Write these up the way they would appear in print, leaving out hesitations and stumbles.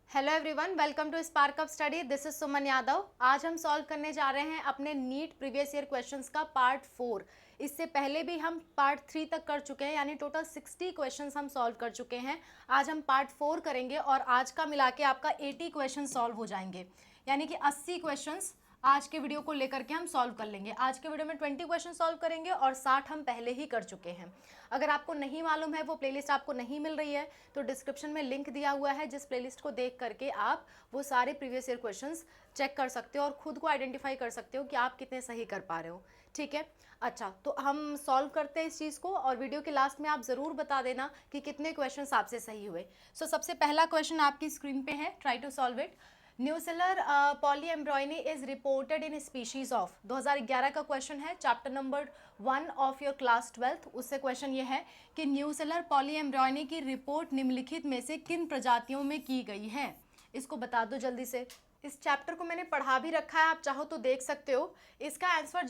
Hello everyone, welcome to spark up study. This is Suman Yadav. आज हम solve करने जा रहे हैं अपने नीट प्रीवियस ईयर क्वेश्चंस का पार्ट 4। इससे पहले भी हम पार्ट 3 तक कर चुके हैं, यानी टोटल 60 क्वेश्चंस हम सॉल्व कर चुके हैं। आज हम पार्ट 4 करेंगे और आज का मिला के आपका 80 क्वेश्चन सॉल्व हो जाएंगे, यानी कि 80 क्वेश्चंस आज के वीडियो को लेकर के हम सॉल्व कर लेंगे। आज के वीडियो में 20 क्वेश्चन सॉल्व करेंगे और 60 हम पहले ही कर चुके हैं। अगर आपको नहीं मालूम है, वो प्लेलिस्ट आपको नहीं मिल रही है, तो डिस्क्रिप्शन में लिंक दिया हुआ है, जिस प्लेलिस्ट को देख करके आप वो सारे प्रीवियस ईयर क्वेश्चंस चेक कर सकते हो और खुद को आइडेंटिफाई कर सकते हो कि आप कितने सही कर पा रहे हो। ठीक है, अच्छा, तो हम सॉल्व करते हैं इस चीज़ को और वीडियो के लास्ट में आप ज़रूर बता देना कि कितने क्वेश्चन आपसे सही हुए। सबसे पहला क्वेश्चन आपकी स्क्रीन पे है, try to solve it. Nucellar polyembryony is reported in species of, 2011 का क्वेश्चन है, chapter number 1 of your class 12। उससे क्वेश्चन ये है कि न्यूसेलर पॉलीएम्ब्रॉयनी की रिपोर्ट निम्नलिखित में से किन प्रजातियों में की गई है। इसको बता दो जल्दी से। इस चैप्टर को मैंने पढ़ा भी रखा है, आप चाहो तो देख सकते हो। इसका आंसर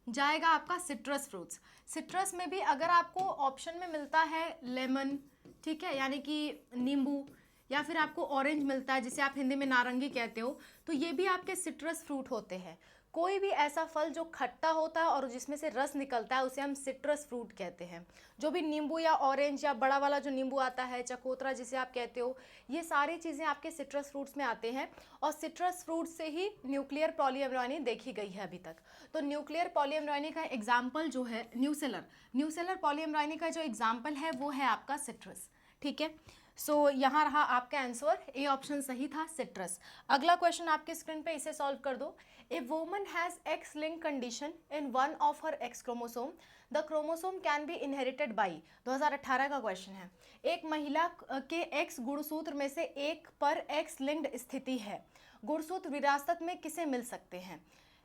जाएगा आपका सिट्रस फ्रूट्स। सिट्रस में भी अगर आपको ऑप्शन में मिलता है लेमन, ठीक है, यानी कि नींबू, या फिर आपको ऑरेंज मिलता है जिसे आप हिंदी में नारंगी कहते हो, तो ये भी आपके सिट्रस फ्रूट होते हैं। कोई भी ऐसा फल जो खट्टा होता है और जिसमें से रस निकलता है उसे हम सिट्रस फ्रूट कहते हैं। जो भी नींबू या ऑरेंज या बड़ा वाला जो नींबू आता है, चकोतरा जिसे आप कहते हो, ये सारी चीज़ें आपके सिट्रस फ्रूट्स में आते हैं। और सिट्रस फ्रूट से ही न्यूक्लियर पॉलीएम्ब्रॉयनी देखी गई है अभी तक। तो न्यूक्लियर पॉलीएम्ब्रॉयनी का एग्जाम्पल जो है न्यूसेलर पॉलीएम्ब्रॉयनी का जो एग्जाम्पल है वो है आपका सिट्रस। ठीक है, यहाँ रहा आपका आंसर, ए ऑप्शन सही था, सिट्रस। अगला क्वेश्चन आपके स्क्रीन पे, इसे सॉल्व कर दो। A woman has x link condition in one of her x chromosome, the chromosome can be inherited by, 2018 का क्वेश्चन है। एक महिला के एक्स गुणसूत्र में से एक पर एक्स लिंक्ड स्थिति है, गुणसूत्र विरासत में किसे मिल सकते हैं।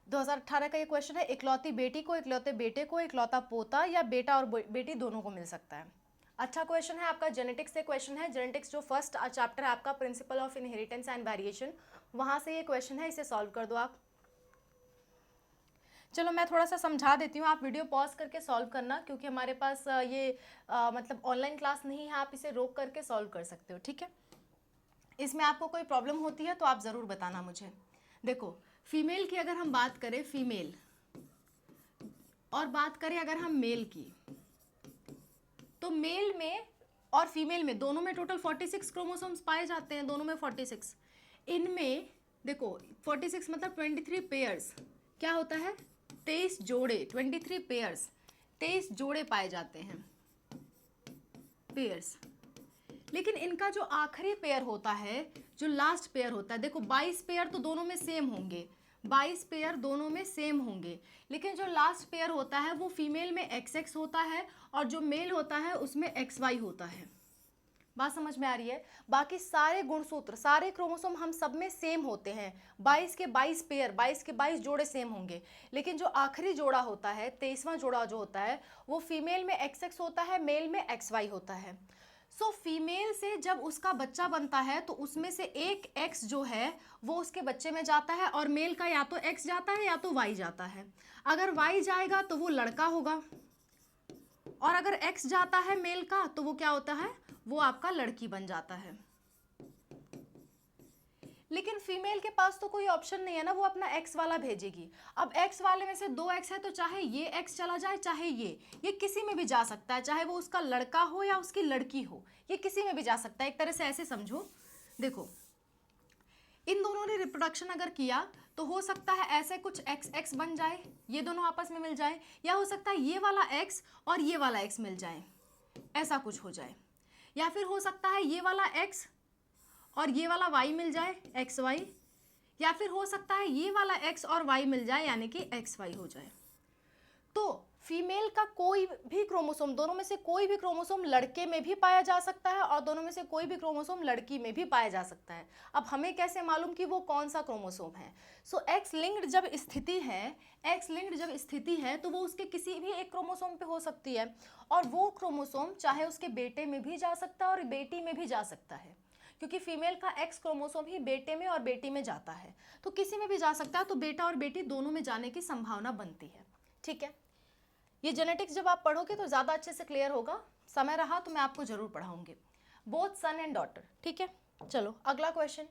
2018 का ये क्वेश्चन है। इकलौती बेटी को, इकलौते बेटे को, इकलौता पोता या बेटा और बेटी दोनों को मिल सकता है। अच्छा क्वेश्चन है आपका, जेनेटिक्स से क्वेश्चन है। जेनेटिक्स जो फर्स्ट चैप्टर है आपका, principle of inheritance and variation, वहां से ये क्वेश्चन है, इसे सॉल्व कर दो आप। चलो मैं थोड़ा सा समझा देती हूँ, आप वीडियो पॉज करके सॉल्व करना, क्योंकि हमारे पास ये मतलब ऑनलाइन क्लास नहीं है, आप इसे रोक करके सॉल्व कर सकते हो। ठीक है, इसमें आपको कोई प्रॉब्लम होती है तो आप ज़रूर बताना मुझे। देखो, फीमेल की अगर हम बात करें, फीमेल, और बात करें अगर हम मेल की, तो मेल में और फीमेल में दोनों में टोटल 46 क्रोमोसोम्स पाए जाते हैं, दोनों में 46। इनमें देखो 46 मतलब 23 पेयर्स, क्या होता है 23 जोड़े, 23 पेयर्स, 23 जोड़े पाए जाते हैं, पेयर्स। लेकिन इनका जो आखिरी पेयर होता है, जो लास्ट पेयर होता है, देखो 22 पेयर तो दोनों में सेम होंगे, 22 पेयर दोनों में सेम होंगे, लेकिन जो लास्ट पेयर होता है वो फीमेल में XX होता है और जो मेल होता है उसमें XY होता है। बात समझ में आ रही है। बाकी सारे गुणसूत्र, सारे क्रोमोसोम हम सब में सेम होते हैं, 22 के 22 पेयर, 22 के 22 जोड़े सेम होंगे, लेकिन जो आखिरी जोड़ा होता है, 23वां जोड़ा जो होता है, वो फीमेल में XX होता है, मेल में XY होता है। फीमेल से जब उसका बच्चा बनता है तो उसमें से एक X जो है वो उसके बच्चे में जाता है, और मेल का या तो X जाता है या तो Y जाता है। अगर Y जाएगा तो वो लड़का होगा, और अगर X जाता है मेल का तो वो क्या होता है, वो आपका लड़की बन जाता है। लेकिन फीमेल के पास तो कोई ऑप्शन नहीं है ना, वो अपना X वाला भेजेगी। अब X वाले में से 2 X है, तो चाहे ये X चला जाए चाहे ये किसी में भी जा सकता है, चाहे वो उसका लड़का हो या उसकी लड़की हो, ये किसी में भी जा सकता है। एक तरह से ऐसे समझो, देखो इन दोनों ने रिप्रोडक्शन अगर किया तो हो सकता है ऐसे कुछ XX बन जाए, ये दोनों आपस में मिल जाए, या हो सकता है ये वाला X और ये वाला X मिल जाए, ऐसा कुछ हो जाए, या फिर हो सकता है ये वाला X और ये वाला Y मिल जाए, XY, या फिर हो सकता है ये वाला X और Y मिल जाए, यानी कि XY हो जाए। तो फीमेल का कोई भी क्रोमोसोम, दोनों में से कोई भी क्रोमोसोम लड़के में भी पाया जा सकता है और दोनों में से कोई भी क्रोमोसोम लड़की में भी पाया जा सकता है। अब हमें कैसे मालूम कि वो कौन सा क्रोमोसोम है। एक्स लिंक्ड जब स्थिति है, एक्स लिंक्ड जब स्थिति है तो वो उसके किसी भी एक क्रोमोसोम पे हो सकती है, और वो क्रोमोसोम चाहे उसके बेटे में भी जा सकता है और बेटी में भी जा सकता है, क्योंकि फीमेल का X क्रोमोसोम ही बेटे में और बेटी में जाता है, तो किसी में भी जा सकता है, तो बेटा और बेटी दोनों में जाने की संभावना बनती है। ठीक है, ये जेनेटिक्स जब आप पढ़ोगे तो ज़्यादा अच्छे से क्लियर होगा, समय रहा तो मैं आपको जरूर पढ़ाऊंगी। बोथ सन एंड डॉटर, ठीक है। चलो अगला question,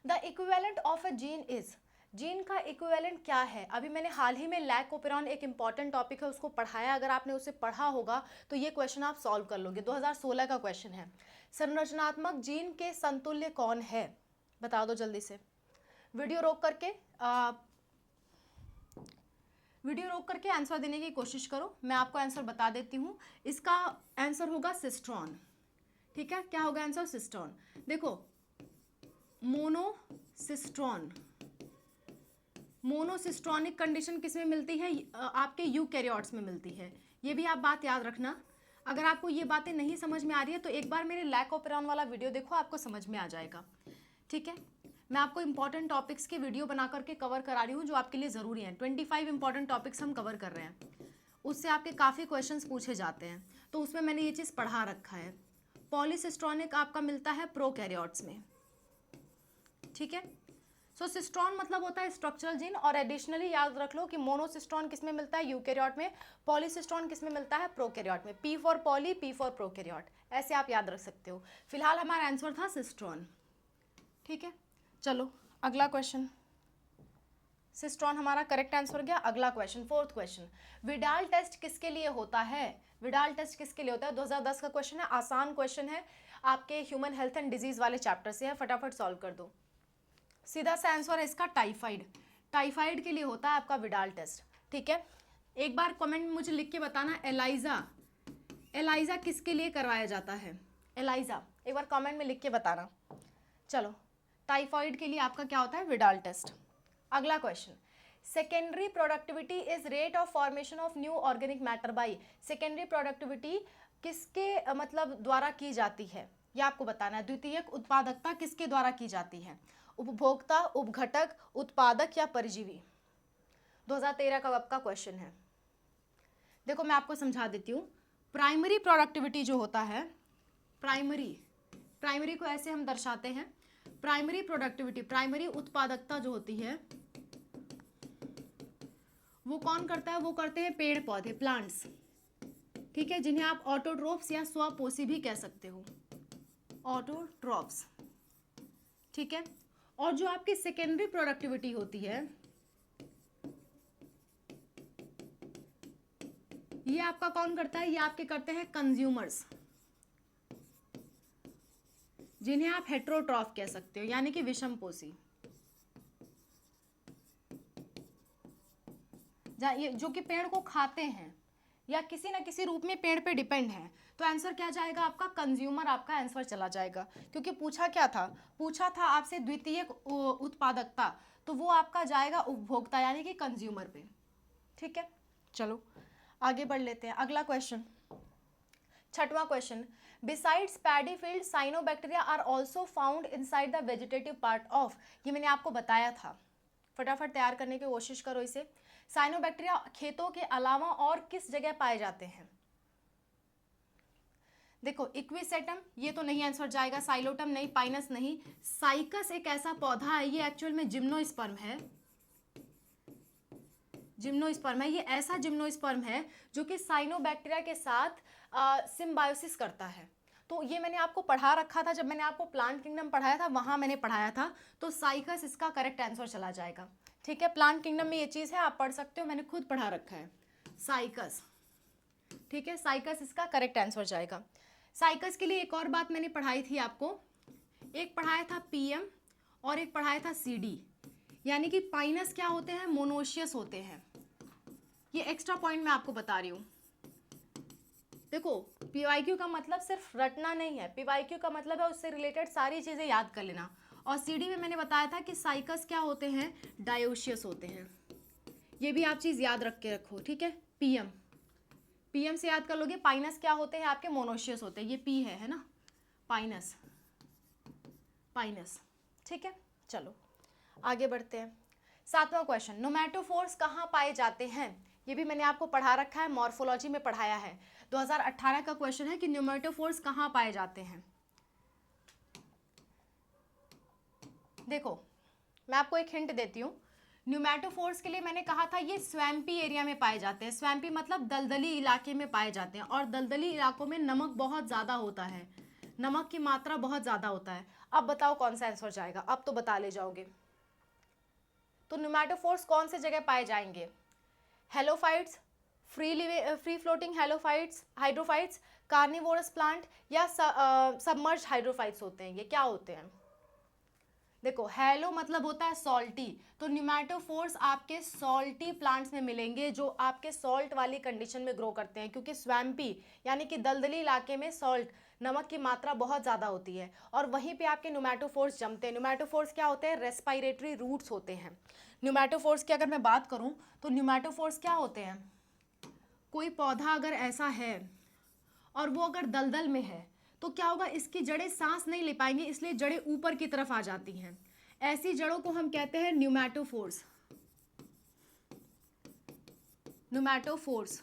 the equivalent of a gene is, gene का इक्विवेलेंट क्या है? अभी मैंने हाल ही में लैकोपेरॉन, एक इंपॉर्टेंट टॉपिक है, उसको पढ़ाया। अगर आपने उसे पढ़ा होगा तो ये क्वेश्चन आप सॉल्व कर लोगे। 2016 का क्वेश्चन है। संरचनात्मक जीन के समतुल्य कौन है? बता दो जल्दी से। वीडियो रोक करके आंसर देने की कोशिश करो। मैं आपको आंसर बता देती हूँ। इसका आंसर होगा सिस्ट्रॉन। ठीक है, क्या होगा आंसर? सिस्ट्रॉन। देखो, मोनोसिस्ट्रॉन, मोनोसिस्ट्रॉनिक कंडीशन किस में मिलती है? आपके यूकैरियोट्स में मिलती है। ये भी आप बात याद रखना। अगर आपको ये बातें नहीं समझ में आ रही है तो एक बार मेरे लैकोपेरॉन वाला वीडियो देखो, आपको समझ में आ जाएगा। ठीक है, मैं आपको इंपॉर्टेंट टॉपिक्स के वीडियो बना करके कवर करा रही हूँ जो आपके लिए ज़रूरी हैं। 25 इंपॉर्टेंट टॉपिक्स हम कवर कर रहे हैं, उससे आपके काफ़ी क्वेश्चंस पूछे जाते हैं, तो उसमें मैंने ये चीज़ पढ़ा रखा है। पॉलीसिस्ट्रॉनिक आपका मिलता है प्रोकैरियोट्स में। ठीक है, सो सिस्ट्रॉन मतलब होता है स्ट्रक्चरल जीन। और एडिशनली याद रख लो कि मोनोसिस्ट्रॉन किस में मिलता है? यूकैरियोट में। पॉलीसिस्ट्रॉन किस में मिलता है? प्रोकैरियोट में। P for poly, P for prokaryote, ऐसे आप याद रख सकते हो। फिलहाल हमारा आंसर था सिस्ट्रॉन। ठीक है, चलो अगला क्वेश्चन। सिस्ट्रॉन हमारा करेक्ट आंसर हो गया। अगला question, fourth question, Widal test किसके लिए होता है? विडाल टेस्ट किसके लिए होता है? 2010 का क्वेश्चन है, आसान क्वेश्चन है, आपके ह्यूमन हेल्थ एंड डिजीज वाले चैप्टर से है। फटाफट सॉल्व कर दो। सीधा सा आंसर है इसका टाइफाइड। टाइफाइड के लिए होता है आपका विडाल टेस्ट। ठीक है, एक बार कमेंट में मुझे लिख के बताना, एलाइजा, एलाइजा किसके लिए करवाया जाता है? एलाइजा एक बार कमेंट में लिख के बताना। चलो, टाइफाइड के लिए आपका क्या होता है? Widal test. अगला question, secondary productivity is rate of formation of new organic matter by. Secondary productivity किसके मतलब द्वारा की जाती है, ये आपको बताना है। द्वितीयक उत्पादकता किसके द्वारा की जाती है? उपभोक्ता, उपघटक, उत्पादक या परजीवी? 2013 का आपका क्वेश्चन है। देखो मैं आपको समझा देती हूँ। प्राइमरी प्रोडक्टिविटी जो होता है, प्राइमरी को ऐसे हम दर्शाते हैं। प्राइमरी प्रोडक्टिविटी, प्राइमरी उत्पादकता जो होती है वो कौन करता है? वो करते हैं पेड़ पौधे, प्लांट्स। ठीक है, जिन्हें आप ऑटोट्रोफ्स या स्वपोषी भी कह सकते हो, ऑटोट्रोफ्स। ठीक है, और जो आपकी सेकेंडरी प्रोडक्टिविटी होती है ये आपका कौन करता है? ये आपके करते हैं कंज्यूमर्स, जिन्हें आप हेट्रोट्रॉफ कह सकते हो, यानी कि विषमपोषी, जो कि पेड़ को खाते हैं या किसी ना किसी रूप में पेड़ पे डिपेंड है। तो आंसर क्या जाएगा आपका? कंज्यूमर आपका आंसर चला जाएगा, क्योंकि पूछा क्या था? पूछा था आपसे द्वितीयक उत्पादकता, तो वो आपका जाएगा उपभोक्ता यानी कि कंज्यूमर पे। ठीक है, चलो आगे बढ़ लेते हैं। अगला क्वेश्चन, छठवां question, besides paddy field cyanobacteria are also found inside the vegetative part of. ये मैंने आपको बताया था, फटाफट तैयार करने की कोशिश करो इसे। साइनोबैक्टीरिया खेतों के अलावा और किस जगह पाए जाते हैं? देखो, इक्विसेटम ये तो नहीं आंसर जाएगा, साइलोटम नहीं, पाइनस नहीं। साइकस एक ऐसा पौधा है, ये एक्चुअल में जिम्नोस्पर्म है। जिम्नोस्पर्म है, ये ऐसा जिम्नोस्पर्म है जो कि साइनोबैक्टीरिया के साथ सिम्बायोसिस करता है। तो ये मैंने आपको पढ़ा रखा था, जब मैंने आपको प्लांट किंगडम पढ़ाया था वहां मैंने पढ़ाया था। तो साइकस इसका करेक्ट आंसर चला जाएगा। ठीक है, प्लांट किंगडम में ये चीज़ है, आप पढ़ सकते हो, मैंने खुद पढ़ा रखा है, साइकस। ठीक है, साइकस इसका करेक्ट आंसर जाएगा। साइकस के लिए एक और बात मैंने पढ़ाई थी आपको, एक पढ़ाया था पीएम और एक पढ़ाया था सीडी, यानी कि पाइनस क्या होते हैं? मोनोशियस होते हैं। ये एक्स्ट्रा पॉइंट मैं आपको बता रही हूँ। देखो, पीवाईक्यू का मतलब सिर्फ रटना नहीं है, पीवाईक्यू का मतलब है उससे रिलेटेड सारी चीज़ें याद कर लेना। और सीडी में मैंने बताया था कि साइकस क्या होते हैं? डायोशियस होते हैं। ये भी आप चीज़ याद रख के रखो। ठीक है, पीएम, पीएम से याद कर लोगे। पाइनस क्या होते हैं? आपके मोनोशियस होते हैं, ये पी है ना, पाइनस, पाइनस। ठीक है, चलो आगे बढ़ते हैं। सातवां क्वेश्चन, नोमैटोफोर्स कहाँ पाए जाते हैं? ये भी मैंने आपको पढ़ा रखा है, मॉर्फोलॉजी में पढ़ाया है। 2018 का क्वेश्चन है कि न्यूमेटोफोर्स कहाँ पाए जाते हैं। देखो मैं आपको एक हिंट देती हूँ। न्यूमेटोफोर्स के लिए मैंने कहा था ये स्वैम्पी एरिया में पाए जाते हैं। स्वैम्पी मतलब दलदली इलाके में पाए जाते हैं, और दलदली इलाकों में नमक बहुत ज़्यादा होता है। नमक की मात्रा बहुत ज़्यादा होता है। अब बताओ कौन सा आंसर जाएगा, अब तो बता ले जाओगे। तो न्यूमेटोफोर्स कौन से जगह पाए जाएंगे? Halophytes, free floating halophytes, hydrophytes, carnivorous plant या सबमर्ज हाइड्रोफाइट्स होते हैं, ये क्या होते हैं? देखो हेलो मतलब होता है सॉल्टी, तो न्यूमेटोफोर्स आपके सॉल्टी प्लांट्स में मिलेंगे जो आपके सॉल्ट वाली कंडीशन में ग्रो करते हैं, क्योंकि स्वैम्पी यानी कि दलदली इलाके में सॉल्ट नमक की मात्रा बहुत ज़्यादा होती है और वहीं पे आपके न्यूमेटोफोर्स जमते हैं। न्यूमेटोफोर्स क्या होते हैं? रेस्पिरेटरी रूट्स होते हैं। न्यूमेटोफोर्स की अगर मैं बात करूं तो न्यूमेटोफोर्स क्या होते हैं? कोई पौधा अगर ऐसा है और वो अगर दलदल में है तो क्या होगा, इसकी जड़ें सांस नहीं ले पाएंगी, इसलिए जड़ें ऊपर की तरफ आ जाती हैं। ऐसी जड़ों को हम कहते हैं न्यूमेटोफोर्स। न्यूमेटोफोर्स।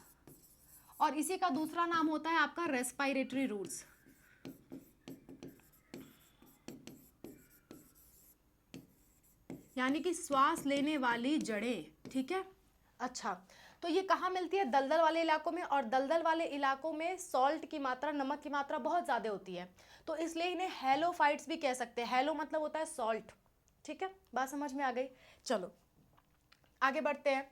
और इसी का दूसरा नाम होता है आपका रेस्पिरेटरी रूट्स। यानी कि श्वास लेने वाली जड़ें, ठीक है। अच्छा, तो ये कहाँ मिलती है? दलदल वाले इलाकों में, और दलदल वाले इलाकों में सॉल्ट की मात्रा, नमक की मात्रा बहुत ज़्यादा होती है, तो इसलिए इन्हें हेलोफाइट्स भी कह सकते हैं। हेलो मतलब होता है सॉल्ट, ठीक है, बात समझ में आ गई। चलो आगे बढ़ते हैं।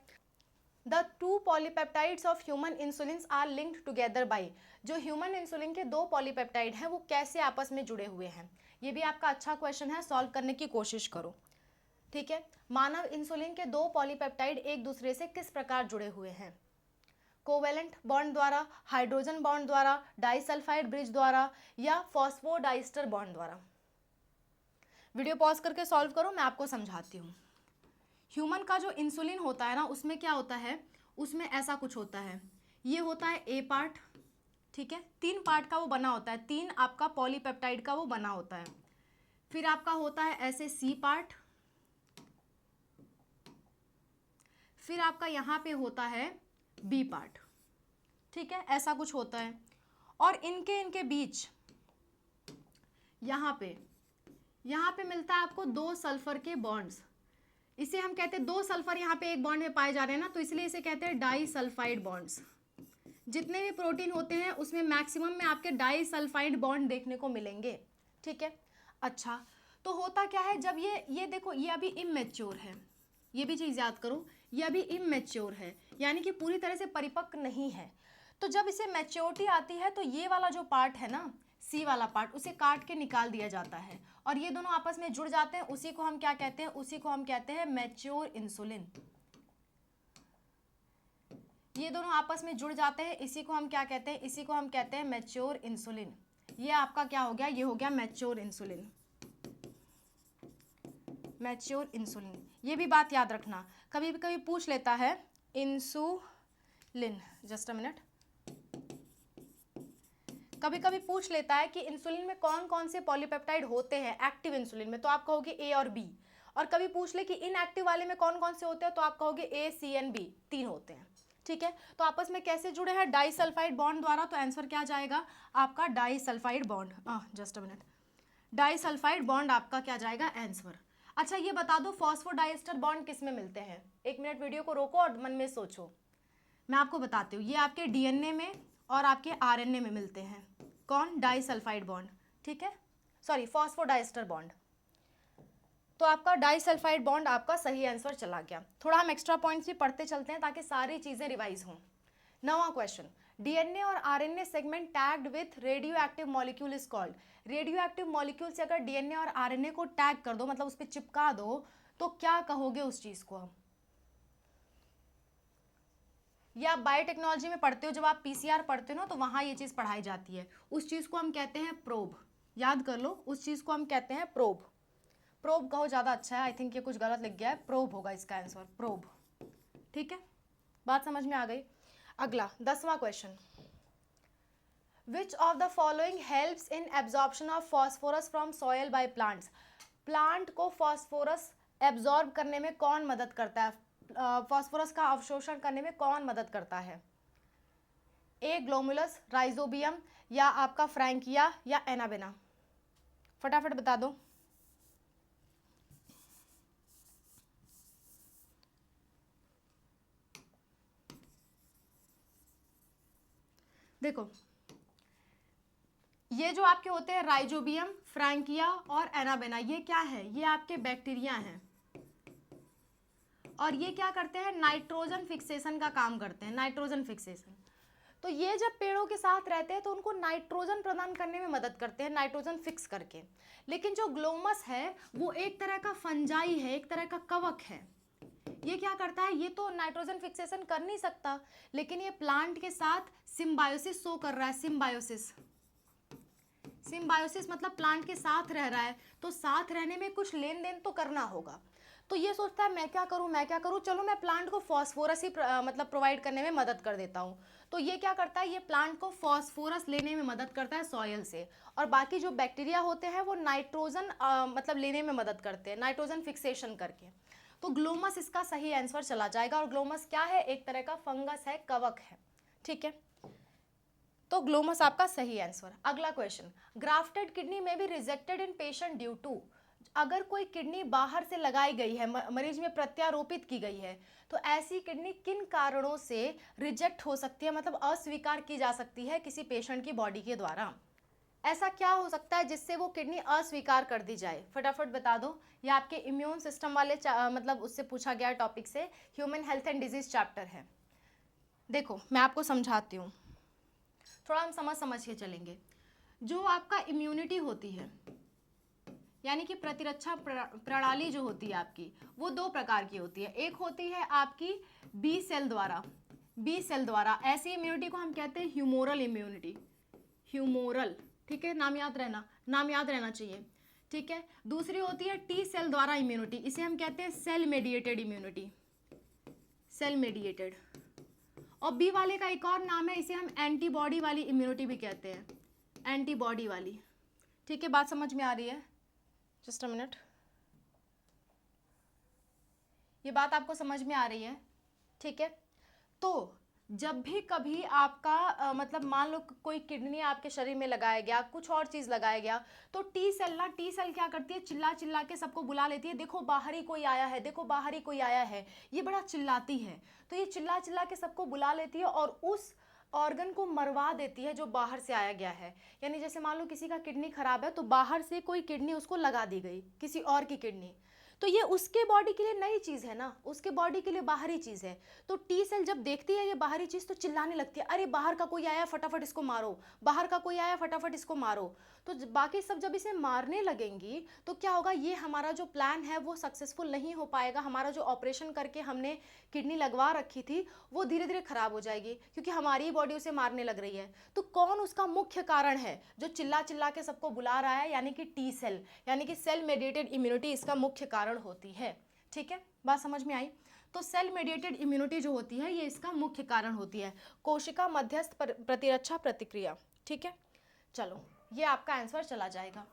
The two polypeptides of human insulin are linked together by. जो ह्यूमन इंसुलिन के दो पॉलीपेप्टाइड हैं वो कैसे आपस में जुड़े हुए हैं? ये भी आपका अच्छा क्वेश्चन है, सॉल्व करने की कोशिश करो, ठीक है। मानव इंसुलिन के दो पॉलीपेप्टाइड एक दूसरे से किस प्रकार जुड़े हुए हैं? कोवेलेंट बॉन्ड द्वारा, हाइड्रोजन बॉन्ड द्वारा, डाइसल्फाइड ब्रिज द्वारा या फॉस्फोडाइस्टर बॉन्ड द्वारा? वीडियो पॉज करके सॉल्व करो, मैं आपको समझाती हूँ। ह्यूमन का जो इंसुलिन होता है ना, उसमें क्या होता है? उसमें ऐसा कुछ होता है, ये होता है ए पार्ट, ठीक है, 3 पार्ट का वो बना होता है, 3 आपका पॉलीपेप्टाइड का वो बना होता है। फिर आपका होता है ऐसे सी पार्ट, फिर आपका यहाँ पे होता है बी पार्ट, ठीक है, ऐसा कुछ होता है। और इनके बीच यहाँ पे मिलता है आपको 2 सल्फर के बॉन्ड्स। इसे हम कहते हैं, 2 सल्फर यहाँ पे एक बॉन्ड में पाए जा रहे हैं ना, तो इसलिए इसे कहते हैं डाइसल्फाइड बॉन्ड्स। जितने भी प्रोटीन होते हैं उसमें मैक्सिमम में आपके डाइसल्फाइड बॉन्ड देखने को मिलेंगे, ठीक है। अच्छा, तो होता क्या है जब ये देखो, ये अभी इमैच्योर है, ये भी चीज़ याद करो, ये अभी इमैच्योर है, यानी कि पूरी तरह से परिपक्व नहीं है। तो जब इसे मैच्योरिटी आती है तो ये वाला जो पार्ट है ना, सी वाला पार्ट, उसे काट के निकाल दिया जाता है और ये दोनों आपस में जुड़ जाते हैं, उसी को हम क्या कहते हैं? उसी को हम कहते हैं मैच्योर इंसुलिन। ये दोनों आपस में जुड़ जाते हैं, इसी को हम क्या कहते हैं? इसी को हम कहते हैं मैच्योर इंसुलिन। ये आपका क्या हो गया? ये हो गया मैच्योर इंसुलिन। मैच्योर इंसुलिन, ये भी बात याद रखना, कभी कभी पूछ लेता है इंसुलिन, जस्ट अ मिनट, कभी कभी पूछ लेता है कि इंसुलिन में कौन कौन से पॉलीपेप्टाइड होते हैं एक्टिव इंसुलिन में, तो आप कहोगे ए और बी। और कभी पूछ ले कि इनएक्टिव वाले में कौन कौन से होते हैं, तो आप कहोगे ए, सी एंड बी, 3 होते हैं, ठीक है। तो आपस में कैसे जुड़े हैं? डाइसल्फाइड बॉन्ड द्वारा, तो आंसर क्या जाएगा आपका? Disulphide bond. Just a minute, disulphide bond आपका क्या जाएगा? आंसर। अच्छा, ये बता दो फॉस्फोडाइस्टर बॉन्ड किस में मिलते हैं? 1 मिनट वीडियो को रोको और मन में सोचो, मैं आपको बताती हूँ। ये आपके डीएनए में और आपके आरएनए में मिलते हैं। कौन? डाइसल्फाइड बॉन्ड, ठीक है, सॉरी फॉस्फोडाइस्टर बॉन्ड। तो आपका डाइसल्फाइड बॉन्ड आपका सही आंसर चला गया। थोड़ा हम एक्स्ट्रा पॉइंट्स भी पढ़ते चलते हैं ताकि सारी चीजें रिवाइज हों। 9वां क्वेश्चन, डीएनए और RNA segment tagged with radio active molecule is called. Radio active molecule से अगर डीएनए और आरएनए को टैग कर दो, मतलब उस पर चिपका दो, तो क्या कहोगे उस चीज को? या बायोटेक्नोलॉजी में पढ़ते हो, जब आप पीसीआर पढ़ते हो ना, तो वहां ये चीज पढ़ाई जाती है। उस चीज को हम कहते हैं प्रोब, याद कर लो, उस चीज को हम कहते हैं प्रोब। प्रोब कहो ज्यादा अच्छा है, आई थिंक ये कुछ गलत लिख गया है, प्रोब होगा इसका आंसर, प्रोब, ठीक है, बात समझ में आ गई। अगला 10वां question, which of the following helps in absorption of phosphorus from soil by plants. Plant को फॉस्फोरस एब्जॉर्ब करने में कौन मदद करता है? फॉस्फोरस का अवशोषण करने में कौन मदद करता है? ए ग्लोमुलस, राइजोबियम, या आपका फ्रैंकिया, या एनाबेना? फटाफट बता दो। देखो, ये जो आपके होते हैं राइजोबियम, फ्रैंकिया और एनाबेना, ये क्या है, ये आपके बैक्टीरिया हैं और ये क्या करते हैं, नाइट्रोजन फिक्सेशन का काम करते हैं, नाइट्रोजन फिक्सेशन। तो ये जब पेड़ों के साथ रहते हैं तो उनको नाइट्रोजन प्रदान करने में मदद करते हैं, नाइट्रोजन फिक्स करके। लेकिन जो ग्लोमस है वो एक तरह का फंजाई है, एक तरह का कवक है। ये क्या करता है, ये तो नाइट्रोजन फिक्सेशन कर नहीं सकता, लेकिन ये प्लांट के साथ सिम्बायोसिस शो कर रहा है, सिम्बायोसिस। सिम्बायोसिस मतलब प्लांट के साथ रह रहा है, तो साथ रहने में कुछ लेन देन तो करना होगा। तो ये सोचता है मैं क्या करूं, चलो मैं प्लांट को फॉस्फोरस ही मतलब प्रोवाइड करने में मदद कर देता हूं। तो ये क्या करता है, ये प्लांट को फॉस्फोरस लेने में मदद करता है सॉइल से, और बाकी जो बैक्टीरिया होते हैं वो नाइट्रोजन मतलब लेने में मदद करते हैं, नाइट्रोजन फिक्सेशन करके। तो ग्लोमस इसका सही आंसर चला जाएगा, और ग्लोमस क्या है, एक तरह का फंगस है, कवक है, ठीक है। तो ग्लोमस आपका सही आंसर। अगला question, grafted kidney may be rejected in patient due to, अगर कोई किडनी बाहर से लगाई गई है, मरीज में प्रत्यारोपित की गई है, तो ऐसी किडनी किन कारणों से रिजेक्ट हो सकती है, मतलब अस्वीकार की जा सकती है किसी पेशेंट की बॉडी के द्वारा। ऐसा क्या हो सकता है जिससे वो किडनी अस्वीकार कर दी जाए, फटाफट बता दो। ये आपके इम्यून सिस्टम वाले मतलब उससे पूछा गया टॉपिक से, human health and disease chapter है। देखो मैं आपको समझाती हूँ, थोड़ा हम समझ के चलेंगे। जो आपका इम्यूनिटी होती है, यानी कि प्रतिरक्षा प्रणाली जो होती है आपकी, वो दो प्रकार की होती है। एक होती है आपकी बी सेल द्वारा, ऐसी इम्यूनिटी को हम कहते हैं ह्यूमोरल इम्यूनिटी, ह्यूमोरल, ठीक है, नाम याद रहना चाहिए, ठीक है। दूसरी होती है टी सेल द्वारा इम्यूनिटी, इसे हम कहते हैं cell mediated immunity, cell mediated. और बी वाले का एक और नाम है, इसे हम एंटीबॉडी वाली इम्यूनिटी भी कहते हैं, एंटीबॉडी वाली, ठीक है। बात समझ में आ रही है, जस्ट अ मिनट, ये बात आपको समझ में आ रही है, ठीक है। तो जब भी कभी आपका मतलब मान लो कोई किडनी आपके शरीर में लगाया गया, कुछ और चीज़ लगाया गया, तो टी सेल क्या करती है, चिल्ला चिल्ला के सबको बुला लेती है, देखो बाहर ही कोई आया है, देखो बाहर ही कोई आया है, ये बड़ा चिल्लाती है। तो ये चिल्ला चिल्ला के सबको बुला लेती है और उस ऑर्गन को मरवा देती है जो बाहर से आया गया है। यानी जैसे मान लो किसी का किडनी खराब है, तो बाहर से कोई किडनी उसको लगा दी गई, किसी और की किडनी, तो ये उसके बॉडी के लिए नई चीज़ है ना, उसके बॉडी के लिए बाहरी चीज़ है। तो टी सेल जब देखती है ये बाहरी चीज़ तो चिल्लाने लगती है, अरे बाहर का कोई आया, फटाफट इसको मारो, बाहर का कोई आया, फटाफट इसको मारो। तो बाकी सब जब इसे मारने लगेंगी तो क्या होगा, ये हमारा जो प्लान है वो सक्सेसफुल नहीं हो पाएगा, हमारा जो ऑपरेशन करके हमने किडनी लगवा रखी थी वो धीरे धीरे खराब हो जाएगी, क्योंकि हमारी बॉडी उसे मारने लग रही है। तो कौन उसका मुख्य कारण है जो चिल्ला चिल्ला के सबको बुला रहा है, यानी कि टी सेल, यानी कि सेल मेडिएटेड इम्यूनिटी इसका मुख्य कारण होती है, ठीक है। बात समझ में आई। तो सेल मेडिएटेड इम्यूनिटी जो होती है ये इसका मुख्य कारण होती है, कोशिका मध्यस्थ प्रतिरक्षा प्रतिक्रिया, ठीक है। चलो ये आपका आंसर चला जाएगा।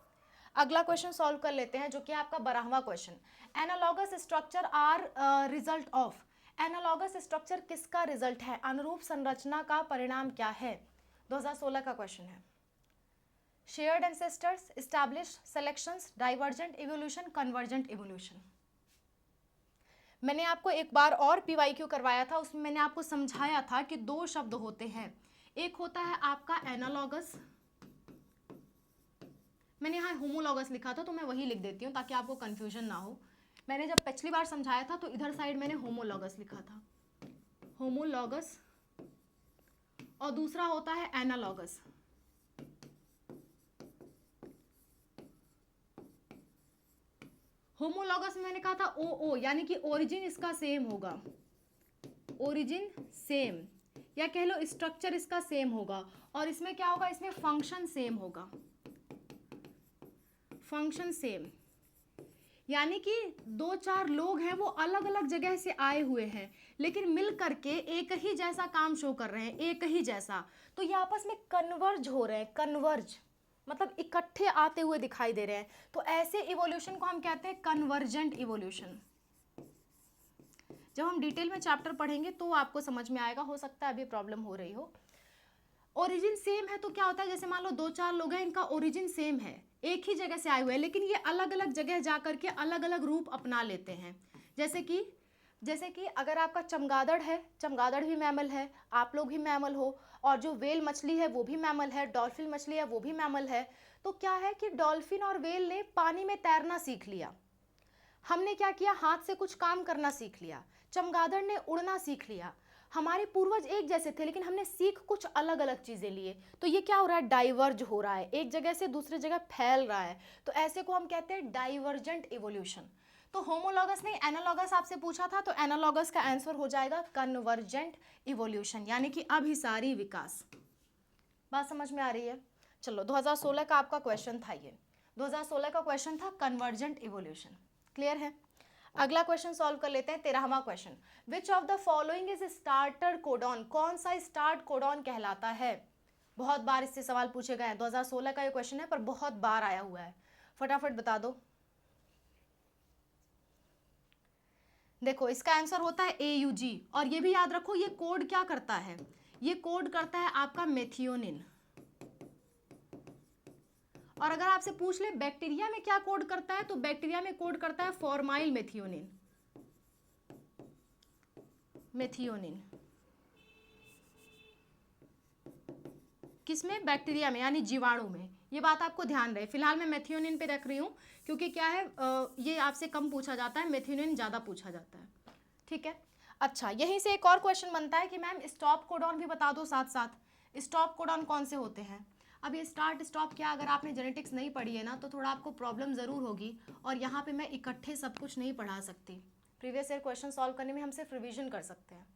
अगला क्वेश्चन सॉल्व कर लेते हैं, जो कि आपका 12वां question, analogous structure are result of, analogous structure किसका रिजल्ट है, अनुरूप संरचना का परिणाम क्या है, 2016 का क्वेश्चन है। Shared ancestors, established selections, divergent evolution, convergent evolution. मैंने आपको एक बार और पीवाईक्यू करवाया था, उसमें मैंने आपको समझाया था कि दो शब्द होते हैं, एक होता है आपका एनालॉगस, मैंने यहाँ होमोलॉगस लिखा था तो मैं वही लिख देती हूँ ताकि आपको कंफ्यूजन ना हो। मैंने जब पिछली बार समझाया था तो इधर साइड मैंने होमोलॉगस लिखा था, होमोलॉगस, और दूसरा होता है एनालॉगस। होमोलॉगस में मैंने कहा था ओ, यानी कि ओरिजिन इसका सेम होगा, ओरिजिन सेम, या कह लो स्ट्रक्चर इसका सेम होगा, और इसमें क्या होगा, इसमें फंक्शन सेम होगा, फंक्शन सेम, यानी कि दो चार लोग हैं वो अलग अलग जगह से आए हुए हैं लेकिन मिल करके एक ही जैसा काम शो कर रहे हैं, एक ही जैसा, तो ये आपस में कन्वर्ज हो रहे हैं, कन्वर्ज मतलब इकट्ठे आते हुए दिखाई दे रहे हैं। तो ऐसे इवोल्यूशन को हम कहते हैं कन्वर्जेंट इवोल्यूशन। जब हम डिटेल में चैप्टर पढ़ेंगे तो आपको समझ में आएगा, हो सकता है अभी प्रॉब्लम हो रही हो। ओरिजिन सेम है तो क्या होता है, जैसे मान लो दो चार लोग हैं, इनका ओरिजिन सेम है, एक ही जगह से आए हुए हैं, लेकिन ये अलग अलग जगह जा करके अलग अलग रूप अपना लेते हैं। जैसे कि जैसे कि अगर आपका चमगादड़ है, चमगादड़ भी मैमल है, आप लोग भी मैमल हो, और जो वेल मछली है वो भी मैमल है, डॉल्फिन मछली है वो भी मैमल है। तो क्या है कि डॉल्फिन और वेल ने पानी में तैरना सीख लिया, हमने क्या किया, हाथ से कुछ काम करना सीख लिया। चमगादड़ ने उड़ना सीख लिया। हमारे पूर्वज एक जैसे थे लेकिन हमने सीख कुछ अलग अलग चीजें लिए। तो ये क्या हो रहा है, डाइवर्ज हो रहा है, एक जगह से दूसरी जगह फैल रहा है। तो ऐसे को हम कहते हैं डाइवर्जेंट इवोल्यूशन। तो होमोलॉगस नहीं, एनालॉगस आपसे पूछा था, तो एनालॉगस का आंसर हो जाएगा कन्वर्जेंट इवोल्यूशन, यानी कि अभिसारी विकास। बात समझ में आ रही है? चलो 2016 का आपका क्वेश्चन था ये, 2016 का क्वेश्चन था कन्वर्जेंट इवोल्यूशन। क्लियर है? अगला क्वेश्चन सॉल्व कर लेते हैं, 13वां question. Which of the following is starter codon? कौन सा स्टार्ट कोडॉन कहलाता है? बहुत बार इससे सवाल पूछे गए हैं, 2016 का ये क्वेश्चन है पर बहुत बार आया हुआ है, फटाफट बता दो। देखो इसका आंसर होता है AUG, और ये भी याद रखो ये कोड क्या करता है, ये कोड करता है आपका मेथियोनिन। और अगर आपसे पूछ ले बैक्टीरिया में क्या कोड करता है, तो बैक्टीरिया में कोड करता है फॉर्माइल मेथियोनिन। मेथियोनिन किसमें? बैक्टीरिया में, यानी जीवाणु में। ये बात आपको ध्यान रहे। फिलहाल मैं मेथियोनिन पे रख रही हूँ क्योंकि क्या है, ये आपसे कम पूछा जाता है, मेथियोनिन ज़्यादा पूछा जाता है। ठीक है। अच्छा, यहीं से एक और क्वेश्चन बनता है कि मैम स्टॉप कोडॉन भी बता दो साथ साथ। स्टॉप कोडॉन कौन से होते हैं? अब ये स्टार्ट स्टॉप क्या, अगर आपने जेनेटिक्स नहीं पढ़ी है ना तो थोड़ा आपको प्रॉब्लम ज़रूर होगी, और यहाँ पे मैं इकट्ठे सब कुछ नहीं पढ़ा सकती। प्रीवियस ईयर क्वेश्चन सॉल्व करने में हम सिर्फ रिविजन कर सकते हैं।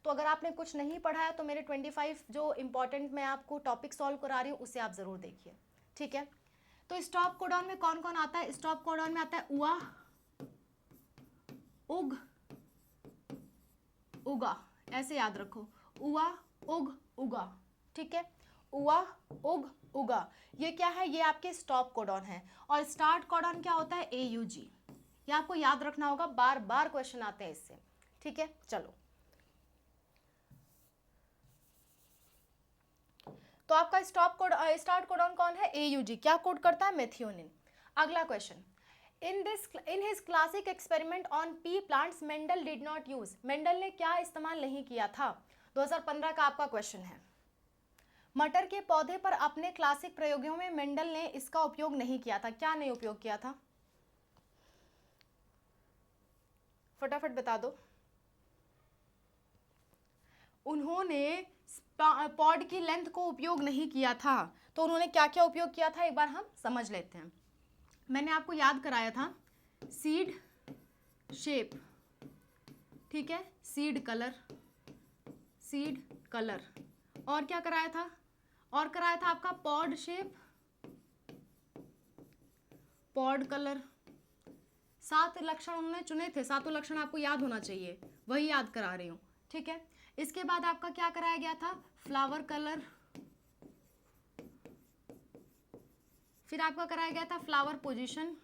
तो अगर आपने कुछ नहीं पढ़ा है तो मेरे 25 जो इंपॉर्टेंट मैं आपको टॉपिक सॉल्व करा रही हूँ उसे आप ज़रूर देखिए। ठीक है। तो स्टॉप कोडॉन में कौन कौन आता है? स्टॉप कोडॉन में आता है उआ, उग, उगा, ऐसे याद रखो, उआ, उग, उगा। ठीक है, उआ, उग, उगा, ये क्या है, ये आपके स्टॉप कोडॉन है। और स्टार्ट कोडॉन क्या होता है? AUG। ये आपको याद रखना होगा, बार बार क्वेश्चन आते हैं इससे। ठीक है, चलो तो आपका स्टार्ट कोडॉन कौन है? AUG। क्या कोड करता है? मेथियोनिन। अगला question, in his classic experiment on pea plants Mendel did not use। Mendel ने क्या इस्तेमाल नहीं किया था? 2015 का आपका क्वेश्चन है। मटर के पौधे पर अपने क्लासिक प्रयोगों में मेंडल ने इसका उपयोग नहीं किया था। क्या नहीं उपयोग किया था? फटाफट बता दो। उन्होंने पॉड की लेंथ को उपयोग नहीं किया था, तो उन्होंने क्या क्या उपयोग किया था एक बार हम समझ लेते हैं। मैंने आपको याद कराया था सीड शेप, ठीक है, सीड कलर, सीड कलर, और क्या कराया था? और कराया था आपका पॉड शेप, पॉड कलर। 7 लक्षण उन्होंने चुने थे, 7 लक्षण आपको याद होना चाहिए, वही याद करा रही हूँ। ठीक है, इसके बाद आपका क्या कराया गया था? फ्लावर कलर, फिर आपका कराया गया था फ्लावर पोजीशन,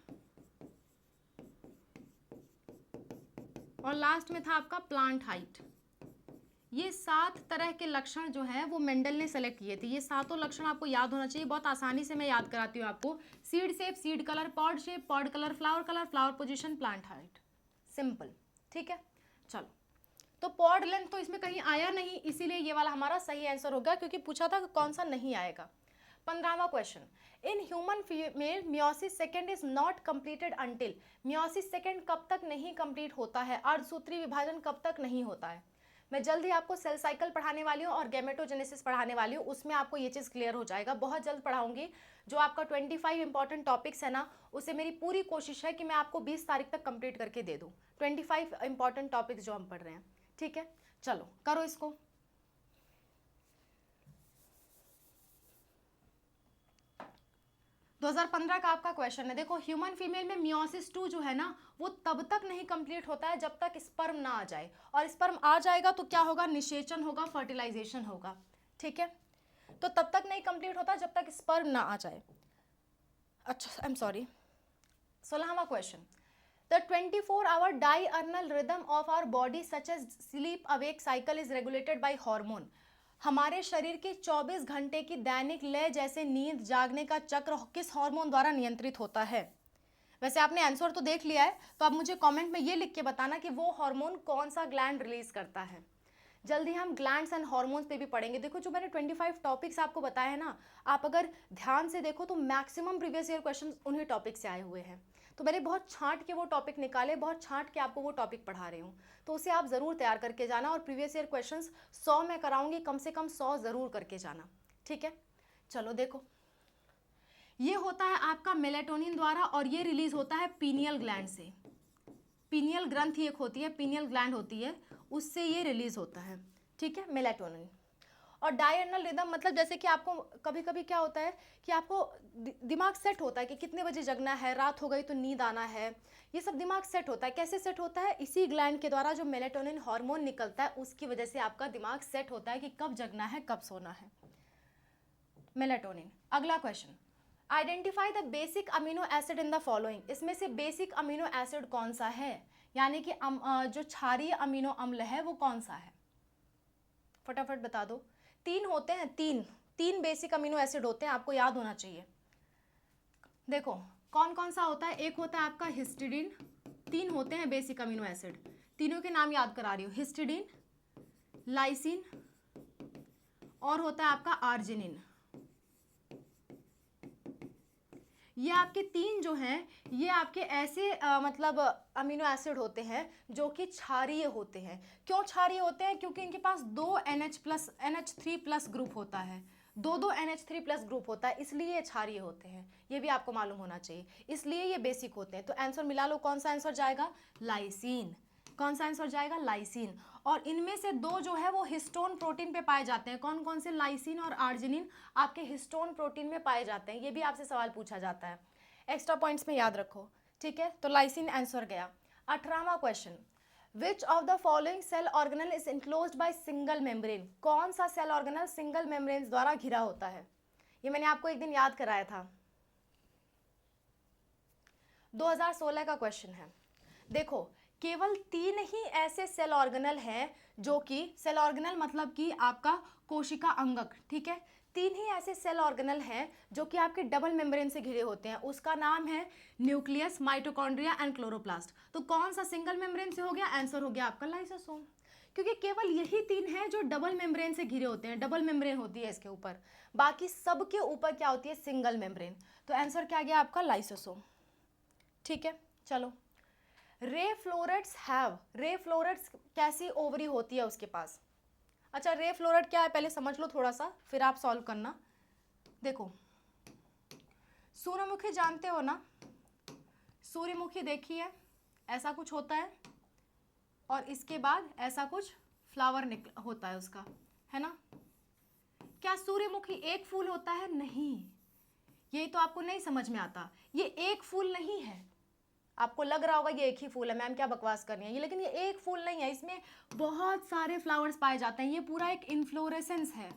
और लास्ट में था आपका प्लांट हाइट। ये 7 तरह के लक्षण जो है वो मेंडल ने सेलेक्ट किए थे। ये 7 लक्षण आपको याद होना चाहिए, बहुत आसानी से मैं याद कराती हूँ आपको। Seed shape, seed colour, pod shape, pod colour, flower position, plant height. Simple. ठीक है, चलो तो पॉड लेंथ तो इसमें कहीं आया नहीं, इसीलिए ये वाला हमारा सही आंसर होगा, क्योंकि पूछा था कौन सा नहीं आएगा। 15वां question, in human female meiosis second is not completed until. Meiosis second कब तक नहीं कंप्लीट होता है? अर्धसूत्री विभाजन कब तक नहीं होता है? मैं जल्द ही आपको सेल साइकिल पढ़ाने वाली हूँ और गैमेटोजेनेसिस पढ़ाने वाली हूँ, उसमें आपको ये चीज़ क्लियर हो जाएगा, बहुत जल्द पढ़ाऊंगी। जो आपका 25 इंपॉर्टेंट टॉपिक्स है ना, उसे मेरी पूरी कोशिश है कि मैं आपको 20 तारीख तक कंप्लीट करके दे दूँ, 25 इंपॉर्टेंट टॉपिक्स जो हम पढ़ रहे हैं। ठीक है, चलो करो इसको। दो 2015 का आपका क्वेश्चन है। देखो ह्यूमन फीमेल में मियोसिस 2 जो है ना, वो तब तक नहीं कंप्लीट होता है जब तक स्पर्म ना आ जाए, और स्पर्म आ जाएगा तो क्या होगा? निषेचन होगा, फर्टिलाइजेशन होगा। ठीक है, तो तब तक नहीं कंप्लीट होता जब तक स्पर्म ना आ जाए। अच्छा, आई एम सॉरी। 16वां question, the 24-hour diurnal rhythm of our body such as sleep awake cycle is regulated by hormone। हमारे शरीर के 24 घंटे की दैनिक लय जैसे नींद जागने का चक्र किस हार्मोन द्वारा नियंत्रित होता है? वैसे आपने आंसर तो देख लिया है, तो अब मुझे कमेंट में ये लिख के बताना कि वो हार्मोन कौन सा ग्लैंड रिलीज करता है। जल्दी हम ग्लैंड्स एंड हार्मोन्स पे भी पढ़ेंगे। देखो जो मैंने 25 टॉपिक्स आपको बताए हैं ना, आप अगर ध्यान से देखो तो मैक्सिमम प्रीवियस ईयर क्वेश्चन उन्हीं टॉपिक से आए हुए हैं। तो मैंने बहुत छांट के वो टॉपिक निकाले, बहुत छांट के आपको वो टॉपिक पढ़ा रही हूँ, तो उसे आप ज़रूर तैयार करके जाना। और प्रीवियस ईयर क्वेश्चन 100 में कराऊंगी, कम से कम 100 ज़रूर करके जाना, ठीक है। चलो देखो, ये होता है आपका मेलेटोनिन द्वारा, और ये रिलीज होता है पीनियल ग्लैंड से। पीनियल ग्रंथि एक होती है, पीनियल ग्लैंड होती है, उससे ये रिलीज होता है, ठीक है, मेलेटोनिन। और डायर्नल रिदम मतलब जैसे कि आपको कभी कभी क्या होता है कि आपको दिमाग सेट होता है कि कितने बजे जगना है, रात हो गई तो नींद आना है, ये सब दिमाग सेट होता है। कैसे सेट होता है? इसी ग्लैंड के द्वारा जो मेलेटोनिन हार्मोन निकलता है, उसकी वजह से आपका दिमाग सेट होता है कि कब जगना है, कब सोना है। मेलेटोनिन। अगला question, identify the basic amino acid in the following. इसमें से बेसिक अमीनो एसिड कौन सा है, यानी कि जो क्षारीय अमीनो अम्ल है वो कौन सा है, फटाफट बता दो। तीन होते हैं, तीन बेसिक अमीनो एसिड होते हैं, आपको याद होना चाहिए। देखो कौन कौन सा होता है, एक होता है आपका हिस्टिडीन, तीन होते हैं बेसिक अमीनो एसिड, तीनों के नाम याद करा रही हूँ, हिस्टिडीन, लाइसिन और होता है आपका आर्जिनिन। ये आपके तीन जो हैं, ये आपके ऐसे मतलब अमीनो एसिड होते हैं जो कि क्षारीय होते हैं। क्यों क्षारीय होते हैं? क्योंकि इनके पास दो NH3+ ग्रुप होता है, दो NH3+ ग्रुप होता है, इसलिए ये क्षारीय होते हैं। ये भी आपको मालूम होना चाहिए, इसलिए ये बेसिक होते हैं। तो आंसर मिला लो, कौन सा आंसर जाएगा? लाइसिन। कौन सा आंसर जाएगा? लाइसिन। और इनमें से दो जो है वो हिस्टोन प्रोटीन पे पाए जाते हैं। कौन कौन से? लाइसिन और आर्जिनिन आपके हिस्टोन प्रोटीन में पाए जाते हैं। ये भी आपसे सवाल पूछा जाता है, एक्स्ट्रा पॉइंट्स में याद रखो, ठीक है। तो लाइसिन आंसर गया। 18वां question, which of the following cell organelle is enclosed by single membrane. कौन सा सेल ऑर्गेनल सिंगल मेम्ब्रेन द्वारा घिरा होता है? ये मैंने आपको एक दिन याद कराया था, 2016 का क्वेश्चन है। देखो केवल तीन ही ऐसे सेल ऑर्गेनल हैं जो कि, सेल ऑर्गेनल मतलब कि आपका कोशिका अंगक, ठीक है। तीन ही ऐसे सेल ऑर्गेनल हैं जो कि आपके डबल मेम्ब्रेन से घिरे होते हैं। उसका नाम है न्यूक्लियस, माइटोकॉन्ड्रिया एंड क्लोरोप्लास्ट। तो कौन सा सिंगल मेम्ब्रेन से हो गया? आंसर हो गया आपका लाइसोसोम, क्योंकि केवल यही तीन हैं जो डबल मेम्ब्रेन से घिरे होते हैं। डबल मेम्ब्रेन होती है इसके ऊपर, बाकी सब के ऊपर क्या होती है? Single membrane. तो आंसर क्या गया आपका? लाइसोसोम, ठीक है। चलो, ray florets have, ray florets कैसी ओवरी होती है उसके पास? अच्छा, रे फ्लोरेट क्या है पहले समझ लो थोड़ा सा, फिर आप सॉल्व करना। देखो सूर्यमुखी जानते हो ना, सूर्यमुखी देखी है, ऐसा कुछ होता है, और इसके बाद ऐसा कुछ फ्लावर होता है उसका, है ना। क्या सूर्यमुखी एक फूल होता है? नहीं, यही तो आपको नहीं समझ में आता। ये एक फूल नहीं है, आपको लग रहा होगा ये एक ही फूल है, मैम क्या बकवास कर रही है ये, लेकिन ये एक फूल नहीं है, इसमें बहुत सारे फ्लावर्स पाए जाते हैं। ये पूरा एक इन्फ्लोरेसेंस है,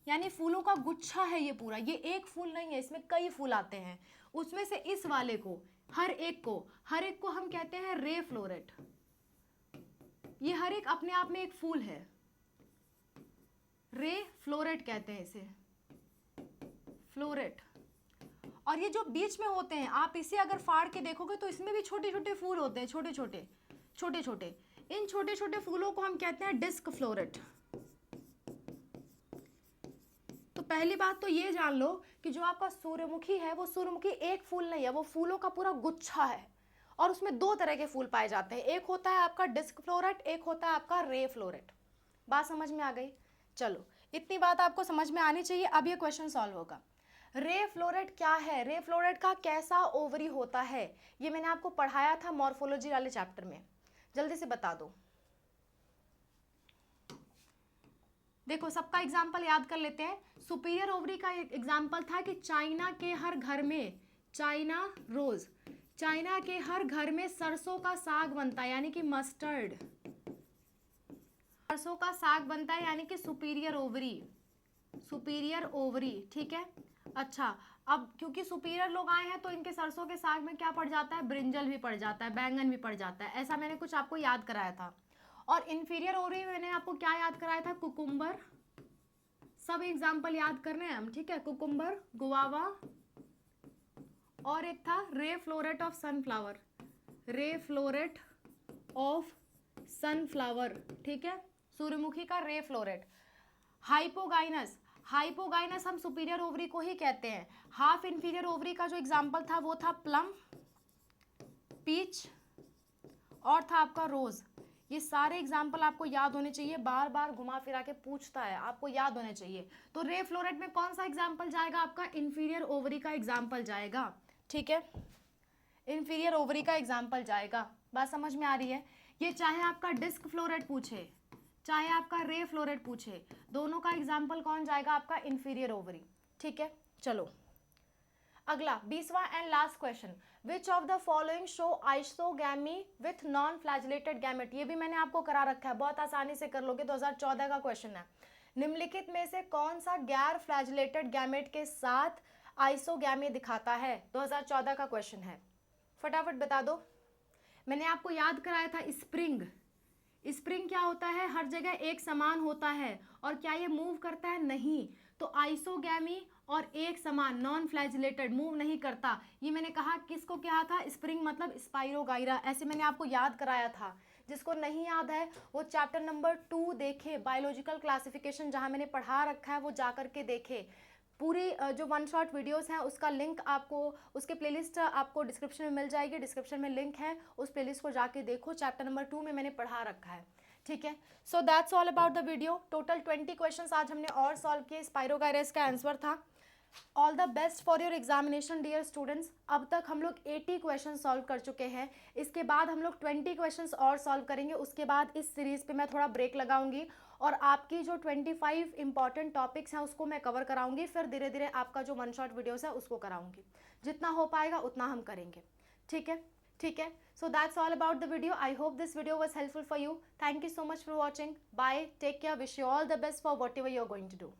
यानी फूलों का गुच्छा है ये पूरा। ये एक फूल नहीं है, इसमें कई फूल आते हैं। उसमें से इस वाले को, हर एक को हम कहते हैं रे फ्लोरेट। ये हर एक अपने आप में एक फूल है, रे फ्लोरेट कहते हैं इसे, फ्लोरेट। और ये जो बीच में होते हैं, आप इसे अगर फाड़ के देखोगे तो इसमें भी छोटे छोटे फूल होते हैं, छोटे छोटे छोटे छोटे। इन छोटे छोटे फूलों को हम कहते हैं डिस्क फ्लोरेट। तो पहली बात तो ये जान लो कि जो आपका सूर्यमुखी है, वो सूर्यमुखी एक फूल नहीं है, वो फूलों का पूरा गुच्छा है। और उसमें दो तरह के फूल पाए जाते हैं, एक होता है आपका डिस्क फ्लोरेट, एक होता है आपका रे फ्लोरेट। बात समझ में आ गई? चलो, इतनी बात आपको समझ में आनी चाहिए। अब ये क्वेश्चन सॉल्व होगा। रे फ्लोरेट क्या है? रे फ्लोरेट का कैसा ओवरी होता है? ये मैंने आपको पढ़ाया था मॉर्फोलॉजी वाले चैप्टर में, जल्दी से बता दो। देखो सबका एग्जाम्पल याद कर लेते हैं। सुपीरियर ओवरी का एग्जाम्पल था कि चाइना के हर घर में, चाइना रोज, चाइना के हर घर में सरसों का साग बनता है, यानी कि मस्टर्ड, सरसों का साग बनता है, यानी कि सुपीरियर ओवरी, सुपीरियर ओवरी, ठीक है। अच्छा, अब क्योंकि सुपीरियर लोग आए हैं तो इनके सरसों के साग में क्या पड़ जाता है? ब्रिंजल भी पड़ जाता है, बैंगन भी पड़ जाता है, ऐसा मैंने कुछ आपको याद कराया था। और इन्फीरियर ओवरी मैंने आपको क्या याद कराया था? कुकुम्बर। सब एग्जाम्पल याद करने हैं हम, ठीक है। कुकुम्बर, गुआवा और एक था रे फ्लोरेट ऑफ सनफ्लावर, रे फ्लोरेट ऑफ सनफ्लावर, ठीक है, सूर्यमुखी का रे फ्लोरेट। हाइपोगाइनस, हाइपोगाइनस हम सुपीरियर ओवरी को ही कहते हैं। हाफ इंफीरियर ओवरी का जो एग्जाम्पल था वो था प्लम, पीच और था आपका रोज। ये सारे एग्जाम्पल आपको याद होने चाहिए, बार बार घुमा फिरा के पूछता है, आपको याद होने चाहिए। तो रे फ्लोरेट में कौन सा एग्जाम्पल जाएगा आपका, इंफीरियर ओवरी का एग्जाम्पल जाएगा, ठीक है, इंफीरियर ओवरी का एग्जाम्पल जाएगा। बात समझ में आ रही है? ये चाहे आपका डिस्क फ्लोरेट पूछे चाहे आपका रे फ्लोरेट पूछे, दोनों का एग्जाम्पल कौन जाएगा आपका, इंफीरियर ओवरी, ठीक है। चलो अगला 20वां and last question, which of the following show isogamy with non flagellated gamete. ये भी मैंने आपको करा रखा है, बहुत आसानी से कर लोगे, 2014 का क्वेश्चन है। निम्नलिखित में से कौन सा गैर फ्लैजिलेटेड गैमेट के साथ आइसोगैमी दिखाता है, 2014 का क्वेश्चन है, फटाफट बता दो। मैंने आपको याद कराया था स्प्रिंग, स्प्रिंग क्या होता है, हर जगह एक समान होता है, और क्या ये मूव करता है, नहीं। तो आइसोगैमी और एक समान नॉन फ्लैजिलेटेड मूव नहीं करता। ये मैंने कहा किसको क्या था, स्प्रिंग मतलब स्पाइरोगाइरा, ऐसे मैंने आपको याद कराया था। जिसको नहीं याद है वो चैप्टर नंबर 2 देखे, बायोलॉजिकल क्लासिफिकेशन, जहाँ मैंने पढ़ा रखा है वो जा करके देखे। पूरी जो वन शॉट वीडियोस हैं उसका लिंक आपको, उसके प्लेलिस्ट आपको डिस्क्रिप्शन में मिल जाएगी, डिस्क्रिप्शन में लिंक है, उस प्लेलिस्ट को जाके देखो, चैप्टर नंबर 2 में मैंने पढ़ा रखा है, ठीक है। So that's all about the video. Total 20 questions आज हमने और सॉल्व किए, स्पाइरोगाइरस का आंसर था। All the best for your examination dear students. अब तक हम लोग 80 क्वेश्चन सॉल्व कर चुके हैं, इसके बाद हम लोग 20 क्वेश्चंस और सॉल्व करेंगे, उसके बाद इस सीरीज़ पे मैं थोड़ा ब्रेक लगाऊंगी और आपकी जो 25 इंपॉर्टेंट टॉपिक्स हैं उसको मैं कवर कराऊंगी, फिर धीरे धीरे आपका जो वन शॉट वीडियोस है उसको कराऊंगी, जितना हो पाएगा उतना हम करेंगे, ठीक है, ठीक है। So that's all about the video. I hope this video was helpful for you. Thank you so much for watching. Bye, take care, wish you all the best for whatever you are going to do.